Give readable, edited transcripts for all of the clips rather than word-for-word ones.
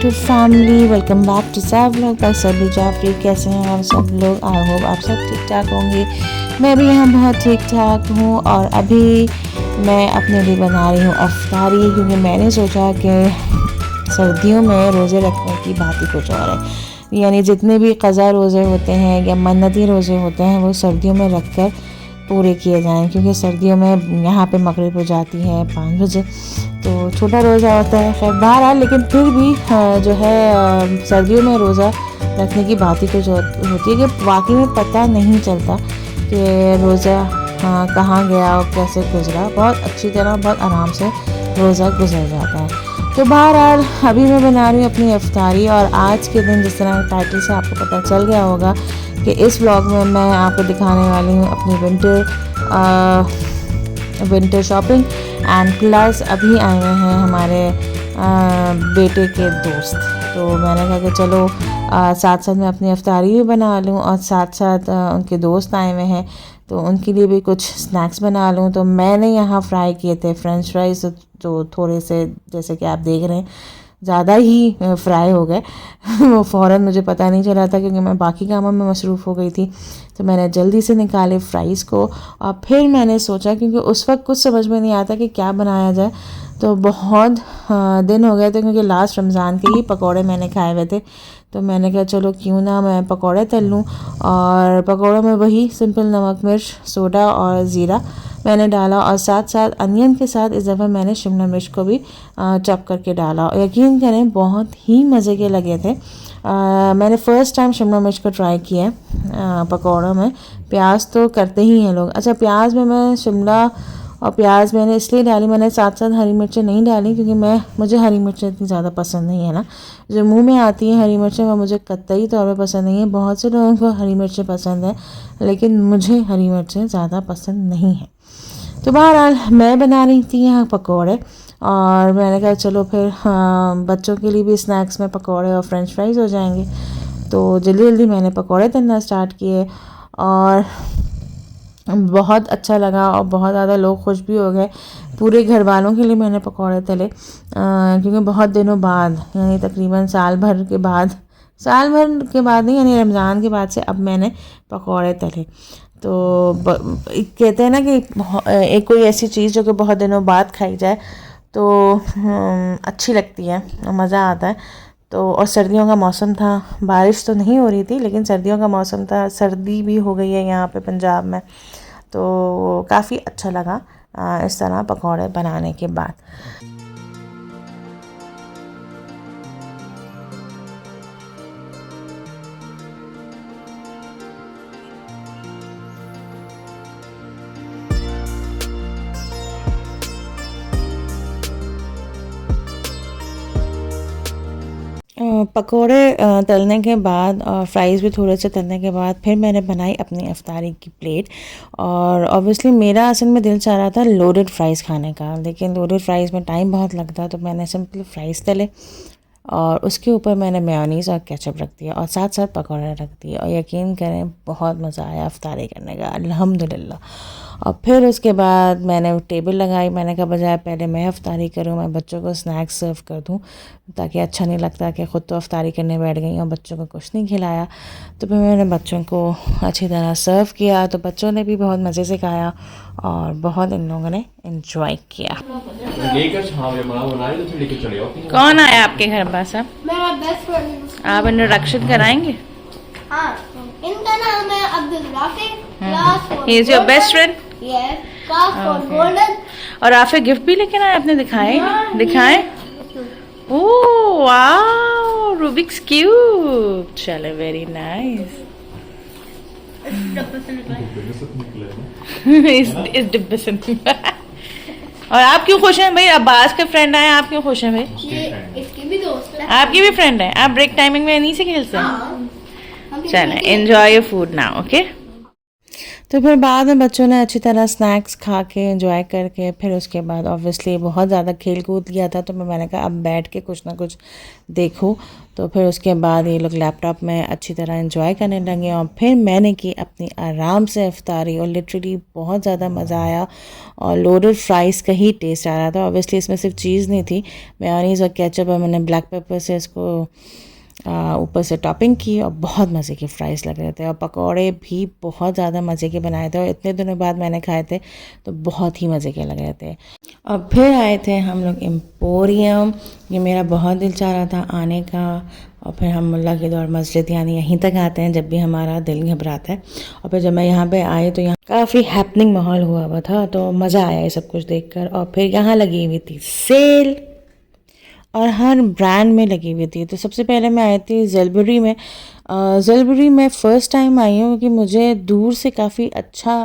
To family, welcome back to सैव vlog by सभी जाफरी। कैसे हैं आप सब लोग? आई होप आप सब ठीक ठाक होंगे। मैं भी यहाँ बहुत ठीक ठाक हूँ। और अभी मैं अपने लिए बना रही हूँ अफ्तारी, क्योंकि मैंने सोचा कि सर्दियों में रोज़े रखने की बात ही कुछ और है। यानी जितने भी क़ज़ा रोज़े होते हैं या मन्नती रोज़े होते हैं वो सर्दियों में रख कर पूरे किए जाएँ, क्योंकि सर्दियों में यहाँ पे मगरिब हो जाती है 5 बजे, तो छोटा रोज़ा होता है। खैर बहरहाल, लेकिन फिर भी जो है सर्दियों में रोज़ा रखने की बात ही कुछ होती है कि वाकई में पता नहीं चलता कि रोज़ा कहाँ गया और कैसे गुजरा। बहुत अच्छी तरह, बहुत आराम से रोज़ा गुजर जाता है। तो बहरहाल अभी मैं बना रही हूँ अपनी अफ्तारी। और आज के दिन, जिस तरह टाइटल से आपको पता चल गया होगा, कि इस व्लॉग में मैं आपको दिखाने वाली हूँ अपनी विंटर शॉपिंग। एंड प्लस अभी आए हुए हैं हमारे बेटे के दोस्त, तो मैंने कहा कि चलो साथ साथ मैं अपनी अफ्तारी भी बना लूँ और साथ साथ उनके दोस्त आए हुए हैं तो उनके लिए भी कुछ स्नैक्स बना लूँ। तो मैंने यहाँ फ्राई किए थे फ्रेंच फ्राइज़, तो थोड़े से, जैसे कि आप देख रहे हैं, ज़्यादा ही फ्राई हो गए। वो फ़ौरन मुझे पता नहीं चला था, क्योंकि मैं बाकी कामों में मसरूफ़ हो गई थी। तो मैंने जल्दी से निकाले फ्राइज़ को और फिर मैंने सोचा, क्योंकि उस वक्त कुछ समझ में नहीं आता कि क्या बनाया जाए। तो बहुत दिन हो गए थे, क्योंकि लास्ट रमज़ान के ही पकौड़े मैंने खाए हुए थे। तो मैंने कहा चलो क्यों ना मैं पकौड़े तल लूँ। और पकौड़ों में वही सिंपल नमक मिर्च सोडा और ज़ीरा मैंने डाला, और साथ साथ अनियन के साथ इस दफ़ा मैंने शिमला मिर्च को भी चॉप करके डाला। और यकीन करें बहुत ही मज़े के लगे थे। मैंने फ़र्स्ट टाइम शिमला मिर्च को ट्राई किया है पकौड़ों में। प्याज तो करते ही हैं लोग। अच्छा, प्याज में मैं शिमला और प्याज मैंने इसलिए डाली, मैंने साथ साथ हरी मिर्चें नहीं डाली, क्योंकि मुझे हरी मिर्चें इतनी ज़्यादा पसंद नहीं है ना। जो मुंह में आती हैं हरी मिर्चें वो मुझे कतई तौर पे पसंद नहीं है। बहुत से लोगों को हरी मिर्चें पसंद है, लेकिन मुझे हरी मिर्चें ज़्यादा पसंद नहीं हैं। तो बहरहाल मैं बना रही थी यहाँ पकौड़े, और मैंने कहा चलो फिर बच्चों के लिए भी स्नैक्स में पकौड़े और फ्रेंच फ्राइज़ हो जाएंगे। तो जल्दी जल्दी मैंने पकौड़े तलना स्टार्ट किए और बहुत अच्छा लगा, और बहुत ज़्यादा लोग खुश भी हो गए। पूरे घर वालों के लिए मैंने पकौड़े तले, क्योंकि बहुत दिनों बाद, यानी तकरीबन साल भर के बाद नहीं, यानी रमज़ान के बाद से अब मैंने पकौड़े तले। तो कहते हैं ना कि एक कोई ऐसी चीज़ जो कि बहुत दिनों बाद खाई जाए तो अच्छी लगती है, मज़ा आता है। तो और सर्दियों का मौसम था, बारिश तो नहीं हो रही थी, लेकिन सर्दियों का मौसम था। सर्दी भी हो गई है यहाँ पे पंजाब में, तो काफ़ी अच्छा लगा इस तरह पकौड़े बनाने के बाद। पकोड़े तलने के बाद और फ्राइज़ भी थोड़े से तलने के बाद फिर मैंने बनाई अपनी अफ्तारी की प्लेट। और ऑब्वियसली मेरा असल में दिल चाह रहा था लोडेड फ्राइज़ खाने का, लेकिन लोडेड फ्राइज़ में टाइम बहुत लगता है, तो मैंने सिंपल फ्राइज़ तले और उसके ऊपर मैंने मेयोनीज़ और केचप रख दिया और साथ साथ पकौड़े रख दिए। और यकीन करें बहुत मज़ा आया अफ्तारी करने का, अल्हम्दुलिल्लाह। और फिर उसके बाद मैंने टेबल लगाई। मैंने कहा बजाय पहले मैं अफ्तारी करूं, मैं बच्चों को स्नैक्स सर्व कर दूं, ताकि अच्छा नहीं लगता कि ख़ुद तो अफ्तारी करने बैठ गई और बच्चों को कुछ नहीं खिलाया। तो फिर मैंने बच्चों को अच्छी तरह सर्व किया, तो बच्चों ने भी बहुत मज़े से खाया और बहुत इन लोगों ने इन्जॉय किया। कौन आया आपके घर पास? आप इंट्रोडक्शन कराएंगे? हाँ, इनका नाम है Abdul Rafiq. He is your best friend? Yes, class for golden. और राफिक गिफ्ट भी लेके आए, आपने दिखाए? Oh wow, Rubik's cube. चलो, वेरी नाइस। इस डिब्बे से निकला। और आप क्यों खुश हैं भाई? अब्बास के फ्रेंड आए, आप क्यों खुश हैं भाई? ये इसकी भी दोस्त है। आपकी भी फ्रेंड है? आप ब्रेक टाइमिंग में नहीं से खेलते हैं? चलें, enjoy your food now, okay. तो फिर बाद में बच्चों ने अच्छी तरह स्नैक्स खा के एंजॉय करके फिर उसके बाद ऑब्वियसली बहुत ज़्यादा खेल कूद किया था, तो मैंने कहा अब बैठ के कुछ ना कुछ देखूं। तो फिर उसके बाद ये लोग लैपटॉप में अच्छी तरह एंजॉय करने लगे और फिर मैंने की अपनी आराम से इफ्तारी और लिटरली बहुत ज़्यादा मज़ा आया। और लोडेड फ्राइज़ का ही टेस्ट आ रहा था। ऑब्वियसली इसमें सिर्फ चीज़ नहीं थी, मेयोनीज़ और केचप और मैंने ब्लैक पेपर से इसको ऊपर से टॉपिंग की और बहुत मज़े के फ़्राइज़ लग रहे थे और पकौड़े भी बहुत ज़्यादा मज़े के बनाए थे और इतने दिनों बाद मैंने खाए थे तो बहुत ही मज़े के लग रहे थे। और फिर आए थे हम लोग एम्पोरियम। ये मेरा बहुत दिल चाह रहा था आने का। और फिर हम मुल्ला की दौड़ मस्जिद यानी यहीं तक आते हैं जब भी हमारा दिल घबराता है। और फिर जब मैं यहाँ पे आई तो यहाँ काफ़ी हैपनिंग माहौल हुआ था, तो मज़ा आया ये सब कुछ देखकर। और फिर यहाँ लगी हुई थी सेल और हर ब्रांड में लगी हुई थी। तो सबसे पहले मैं आई थी ज़ेलबरी में। ज़ेलबरी में फ़र्स्ट टाइम आई हूँ कि मुझे दूर से काफ़ी अच्छा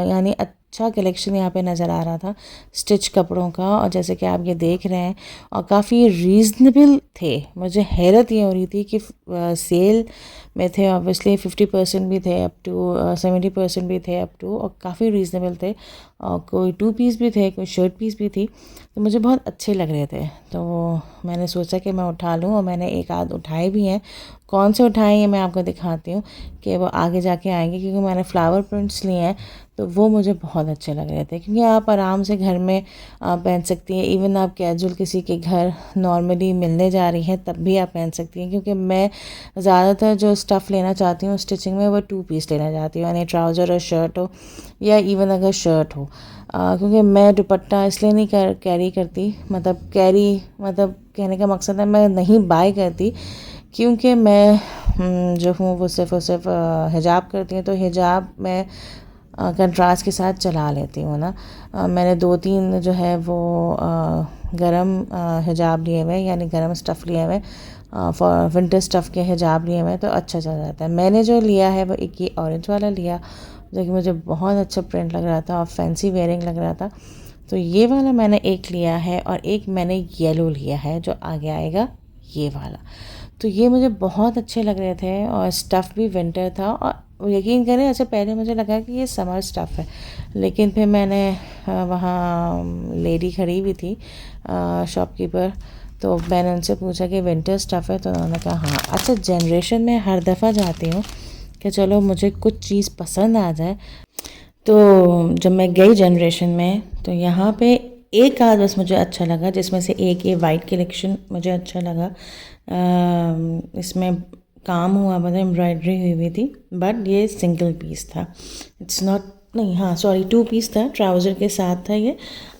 यानी अच्छा कलेक्शन यहाँ पे नज़र आ रहा था स्टिच कपड़ों का। और जैसे कि आप ये देख रहे हैं और काफ़ी रीज़नेबल थे। मुझे हैरत ये हो रही थी कि सेल में थे, ऑब्वियसली 50% भी थे, अप टू 70% भी थे अप टू, और काफ़ी रीज़नेबल थे। और कोई 2 पीस भी थे, कोई शर्ट पीस भी थी, तो मुझे बहुत अच्छे लग रहे थे। तो मैंने सोचा कि मैं उठा लूँ और मैंने एक आध उठाए भी हैं। कौन से उठाए ये मैं आपको दिखाती हूँ कि वो आगे जाके आएंगे, क्योंकि मैंने फ्लावर प्रिंट्स लिए हैं तो वो मुझे बहुत अच्छे लग रहे थे। क्योंकि आप आराम से घर में पहन सकती हैं, इवन आप कैजुअल किसी के घर नॉर्मली मिलने जा रही हैं तब भी आप पहन सकती हैं। क्योंकि मैं ज़्यादातर जो स्टफ़ लेना चाहती हूँ स्टिचिंग में वो 2 पीस लेना चाहती हूँ, यानी ट्राउज़र और शर्ट हो या इवन अगर शर्ट हो। क्योंकि मैं दुपट्टा इसलिए नहीं कैरी करती, मतलब कहने का मकसद है मैं नहीं बाय करती, क्योंकि मैं जो हूँ वो सिर्फ़ और सिर्फ हिजाब करती हूँ। तो हिजाब मैं कंट्रास्ट के साथ चला लेती हूँ ना। मैंने 2-3 जो है वो गरम हिजाब लिए हुए, यानी गरम स्टफ़ लिए हुए, फॉर विंटर स्टफ़ के हिजाब लिए हुए, तो अच्छा चल जाता है। मैंने जो लिया है वो एक ये ऑरेंज वाला लिया, जो कि मुझे बहुत अच्छा प्रिंट लग रहा था और फैंसी वेयरिंग लग रहा था। तो ये वाला मैंने एक लिया है और एक मैंने येलो लिया है जो आगे आएगा ये वाला। तो ये मुझे बहुत अच्छे लग रहे थे और स्टफ़ भी विंटर था। और यकीन करें ऐसे पहले मुझे लगा कि ये समर स्टफ़ है, लेकिन फिर मैंने वहाँ लेडी खड़ी हुई थी शॉपकीपर, तो मैंने उनसे पूछा कि विंटर स्टफ़ है, तो उन्होंने कहा हाँ। अच्छा, जनरेशन में हर दफ़ा जाती हूँ कि चलो मुझे कुछ चीज़ पसंद आ जाए। तो जब मैं गई जनरेशन में तो यहाँ पे एक आध बस मुझे अच्छा लगा, जिसमें से एक ये वाइट कलेक्शन मुझे अच्छा लगा। इसमें काम हुआ, मतलब एम्ब्रॉयडरी हुई हुई थी, बट ये सिंगल पीस था। इट्स नॉट, नहीं, हाँ सॉरी, 2 पीस था, ट्राउज़र के साथ था ये।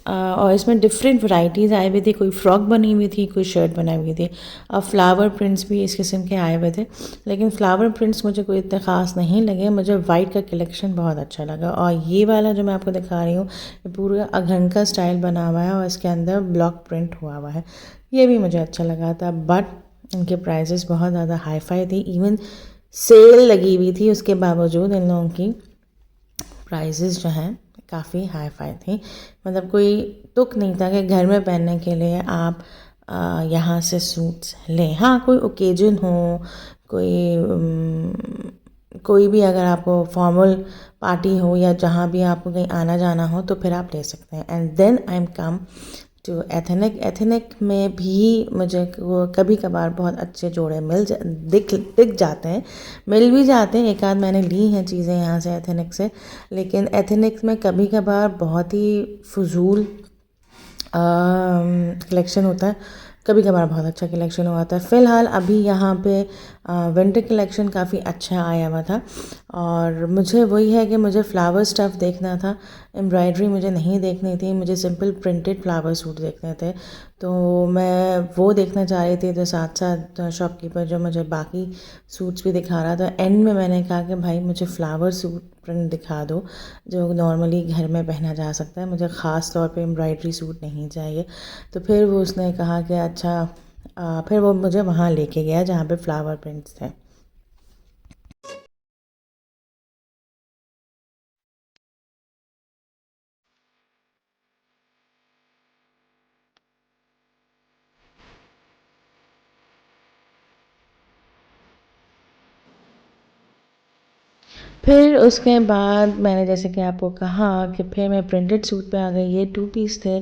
और इसमें डिफरेंट वैरायटीज़ आई हुई थी, कोई फ्रॉक बनी हुई थी, कोई शर्ट बनाई हुई थी। और फ्लावर प्रिंट्स भी इस किस्म के आए हुए थे, लेकिन फ्लावर प्रिंट्स मुझे कोई इतने ख़ास नहीं लगे। मुझे वाइट का कलेक्शन बहुत अच्छा लगा। और ये वाला जो मैं आपको दिखा रही हूँ, ये पूरा अघन का स्टाइल बना हुआ है और इसके अंदर ब्लॉक प्रिंट हुआ हुआ है, ये भी मुझे अच्छा लगा था। बट इनके प्राइसेस बहुत ज़्यादा हाई फाई थी, इवन सेल लगी हुई थी उसके बावजूद इन लोगों की प्राइसेस जो हैं काफ़ी हाई फाई थी। मतलब कोई तुक नहीं था कि घर में पहनने के लिए आप यहाँ से सूट्स लें। हाँ, कोई ओकेजन हो, कोई भी अगर आपको फॉर्मल पार्टी हो या जहाँ भी आपको कहीं आना जाना हो तो फिर आप ले सकते हैं। And then I am come to ethnic में भी मुझे वो कभी कभार बहुत अच्छे जोड़े दिख जाते हैं, मिल भी जाते हैं। एक आध मैंने ली हैं चीज़ें यहाँ से एथनिक से, लेकिन एथनिक में कभी कभार बहुत ही फजूल कलेक्शन होता है, कभी कभार बहुत अच्छा कलेक्शन हुआ था। फ़िलहाल अभी यहाँ पे विंटर कलेक्शन काफ़ी अच्छा आया हुआ था। और मुझे वही है कि मुझे फ्लावर स्टफ़ देखना था, एम्ब्रॉयडरी मुझे नहीं देखनी थी, मुझे सिंपल प्रिंटेड फ्लावर सूट देखने थे। तो मैं वो देखना चाह रही थी, तो साथ साथ शॉपकीपर जो मुझे बाकी सूट्स भी दिखा रहा था। एंड में मैंने कहा कि भाई मुझे फ्लावर सूट प्रिंट दिखा दो जो नॉर्मली घर में पहना जा सकता है, मुझे ख़ास तौर पे एम्ब्रॉयडरी सूट नहीं चाहिए। तो फिर वो उसने कहा कि अच्छा, फिर वो मुझे वहाँ लेके गया जहाँ पे फ्लावर प्रिंट्स थे। फिर उसके बाद मैंने जैसे कि आपको कहा कि फिर मैं प्रिंटेड सूट पे आ गई। ये 2 पीस थे,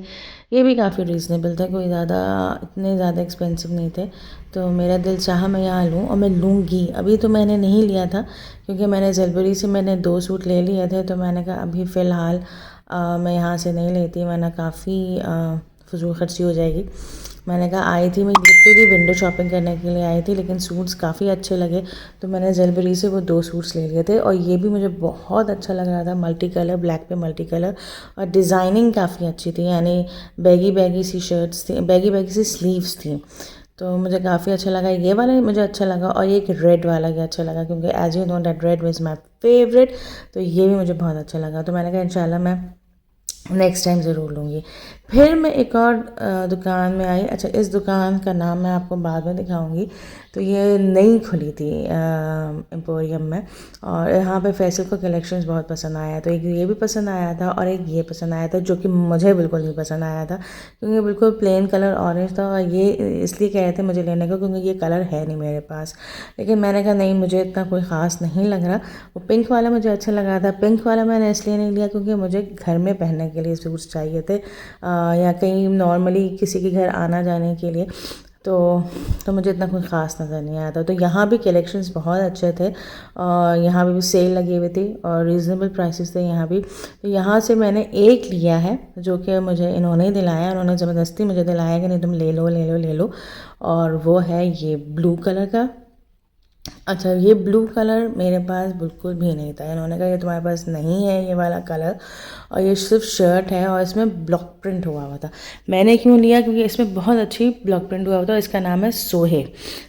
ये भी काफ़ी रीज़नेबल था, कोई ज़्यादा इतने ज़्यादा एक्सपेंसिव नहीं थे। तो मेरा दिल चाहा मैं यहाँ लूँ और मैं लूँगी। अभी तो मैंने नहीं लिया था क्योंकि मैंने ज़लबरी से मैंने 2 सूट ले लिए थे, तो मैंने कहा अभी फ़िलहाल मैं यहाँ से नहीं लेती, वरना काफ़ी फजूल खर्ची हो जाएगी। मैंने कहा आई थी मैं लिटरली विंडो शॉपिंग करने के लिए आई थी, लेकिन सूट्स काफ़ी अच्छे लगे तो मैंने ज़लबरी से वो 2 सूट्स ले लिए थे। और ये भी मुझे बहुत अच्छा लग रहा था, मल्टी कलर, ब्लैक पे मल्टी कलर, और डिज़ाइनिंग काफ़ी अच्छी थी, यानी बैगी सी शर्ट्स थी, बैगी सी स्लीव्स थी, तो मुझे काफ़ी अच्छा लगा। ये वाला मुझे अच्छा लगा और ये एक रेड वाला भी अच्छा लगा क्योंकि as you know that red was my favourite, तो ये भी मुझे बहुत अच्छा लगा। तो मैंने कहा इंशाल्लाह मैं नेक्स्ट टाइम ज़रूर लूँगी। फिर मैं एक और दुकान में आई। अच्छा, इस दुकान का नाम मैं आपको बाद में दिखाऊंगी। तो ये नई खुली थी एम्पोरियम में, और यहाँ पे फैसल को कलेक्शंस बहुत पसंद आया। तो एक ये भी पसंद आया था और एक ये पसंद आया था, जो कि मुझे बिल्कुल नहीं पसंद आया था क्योंकि बिल्कुल प्लेन कलर ऑरेंज था। और ये इसलिए कह रहे थे मुझे लेने को क्योंकि ये कलर है नहीं मेरे पास, लेकिन मैंने कहा नहीं, मुझे इतना कोई ख़ास नहीं लग रहा। वो पिंक वाला मुझे अच्छा लगा था। पिंक वाला मैंने इसलिए नहीं लिया क्योंकि मुझे घर में पहनने के लिए सूट्स चाहिए थे, या कहीं नॉर्मली किसी के घर आना जाने के लिए, तो मुझे इतना कोई ख़ास नज़र नहीं आया था। तो यहाँ भी कलेक्शंस बहुत अच्छे थे और यहाँ भी सेल लगी हुई थी और रीज़नेबल प्राइसेस थे यहाँ भी। तो यहाँ से मैंने एक लिया है जो कि मुझे इन्होंने ही दिलाया, उन्होंने ज़बरदस्ती मुझे दिलाया कि नहीं तुम ले लो ले लो ले लो, और वो है ये ब्लू कलर का। अच्छा, ये ब्लू कलर मेरे पास बिल्कुल भी नहीं था। इन्होंने कहा ये तुम्हारे पास नहीं है ये वाला कलर, और ये सिर्फ शर्ट है और इसमें ब्लॉक प्रिंट हुआ था। मैंने क्यों लिया? क्योंकि इसमें बहुत अच्छी ब्लॉक प्रिंट हुआ था। इसका नाम है सोहे।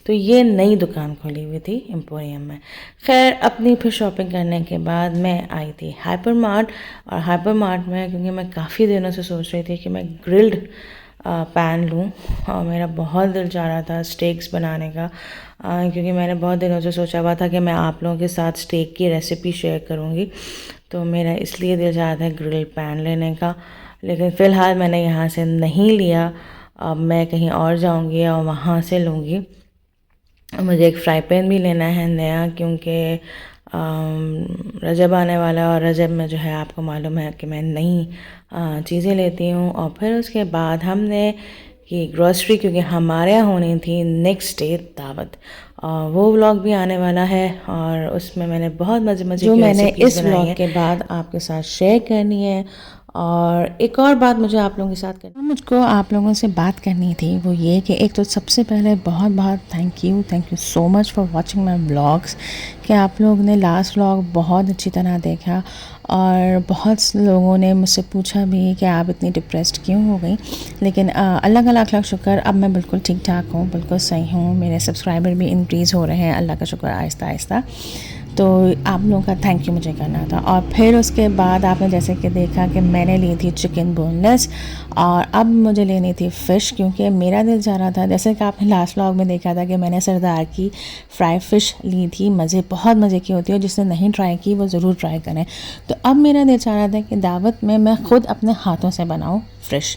तो ये नई दुकान खोली हुई थी एम्पोरियम में। खैर, अपनी फिर शॉपिंग करने के बाद मैं आई थी हाइपर मार्ट, और हाइपर मार्ट में क्योंकि मैं काफ़ी दिनों से सोच रही थी कि मैं ग्रिल्ड पैन लूँ, और मेरा बहुत दिल चाह रहा था स्टेक्स बनाने का, क्योंकि मैंने बहुत दिनों से सोचा हुआ था कि मैं आप लोगों के साथ स्टेक की रेसिपी शेयर करूँगी। तो मेरा इसलिए दिल चाह रहा था ग्रिल पैन लेने का, लेकिन फ़िलहाल मैंने यहाँ से नहीं लिया। अब मैं कहीं और जाऊँगी और वहाँ से लूँगी। मुझे एक फ्राई पैन भी लेना है नया, क्योंकि रजब आने वाला है, और रजब में जो है आपको मालूम है कि मैं नई चीज़ें लेती हूँ। और फिर उसके बाद हमने की ग्रॉसरी, क्योंकि हमारे यहाँ होनी थी नेक्स्ट डे दावत, और वो व्लॉग भी आने वाला है, और उसमें मैंने बहुत मज़े जो मैंने इस व्लॉग के बाद आपके साथ शेयर करनी है। और एक और बात मुझे आप लोगों के साथ करनी, मुझको आप लोगों से बात करनी थी, वो ये कि एक तो सबसे पहले बहुत बहुत thank you so much for watching my vlogs, कि आप लोग ने लास्ट व्लॉग बहुत अच्छी तरह देखा, और बहुत लोगों ने मुझसे पूछा भी कि आप इतनी डिप्रेस्ड क्यों हो गई। लेकिन अल्लाह का लाख लाख शुक्र, अब मैं बिल्कुल ठीक ठाक हूँ, बिल्कुल सही हूँ। मेरे सब्सक्राइबर भी इंक्रीज़ हो रहे हैं, अल्लाह का शुक्र, आहिस्ता आहिस्ता। तो आप लोगों का थैंक यू मुझे करना था। और फिर उसके बाद आपने जैसे कि देखा कि मैंने ली थी चिकन बोनलेस, और अब मुझे लेनी थी फ़िश, क्योंकि मेरा दिल चाह रहा था, जैसे कि आपने लास्ट व्लॉग में देखा था कि मैंने सरदार की फ्राई फ़िश ली थी। बहुत मज़े की होती है, जिसने नहीं ट्राई की वो ज़रूर ट्राई करें। तो अब मेरा दिल चाह रहा था कि दावत में मैं ख़ुद अपने हाथों से बनाऊँ फ़िश।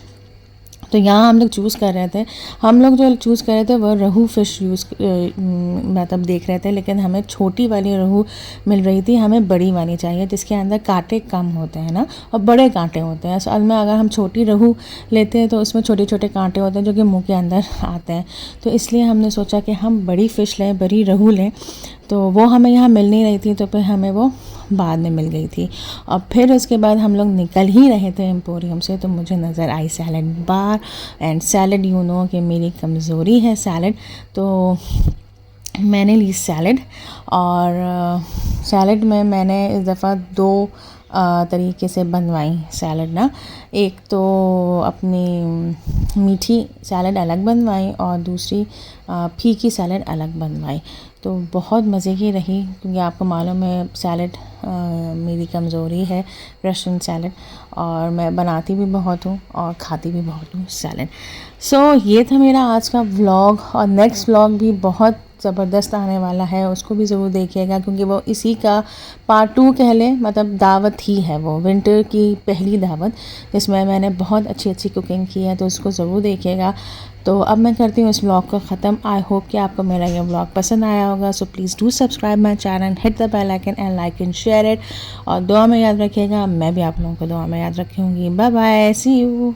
तो यहाँ हम लोग चूज़ कर रहे थे, जो चूज़ कर रहे थे वो रहू फ़िश मतलब देख रहे थे, लेकिन हमें छोटी वाली रहू मिल रही थी, हमें बड़ी वाली चाहिए जिसके अंदर कांटे कम होते हैं ना, और बड़े कांटे होते हैं। असल में अगर हम छोटी रहू लेते हैं तो उसमें छोटे छोटे कांटे होते हैं जो कि मुंह के अंदर आते हैं। तो इसलिए हमने सोचा कि हम बड़ी फ़िश लें, बड़ी रहू लें। तो वो हमें यहाँ मिल नहीं रही थी, तो फिर हमें वो बाद में मिल गई थी। और फिर उसके बाद हम लोग निकल ही रहे थे एम्पोरियम से, तो मुझे नज़र आई salad bar. And salad, you know कि मेरी कमज़ोरी है सैलड, तो मैंने ली सैलड। और सैलड में मैंने इस दफ़ा 2 तरीके से बनवाई सैलड ना। एक तो अपनी मीठी सैलड अलग बनवाई और दूसरी फीकी सैलड अलग बनवाई। तो बहुत मज़े की रही, क्योंकि आपको मालूम है सैलड मेरी कमज़ोरी है, रशियन सैलड, और मैं बनाती भी बहुत हूँ और खाती भी बहुत हूँ सैलड। सो ये था मेरा आज का व्लॉग, और नेक्स्ट व्लॉग भी बहुत ज़बरदस्त आने वाला है, उसको भी ज़रूर देखिएगा, क्योंकि वो इसी का पार्ट 2 कह लें, मतलब दावत ही है वो, विंटर की पहली दावत, जिसमें मैंने बहुत अच्छी अच्छी कुकिंग की है, तो उसको ज़रूर देखिएगा। तो अब मैं करती हूँ इस व्लॉग को ख़त्म। आई होप कि आपको मेरा ये व्लॉग पसंद आया होगा। So please do subscribe my channel, hit the bell icon and like and share. Share it और दुआ में याद रखिएगा। मैं भी आप लोगों को दुआ में याद रखूँगी। Bye bye, see you.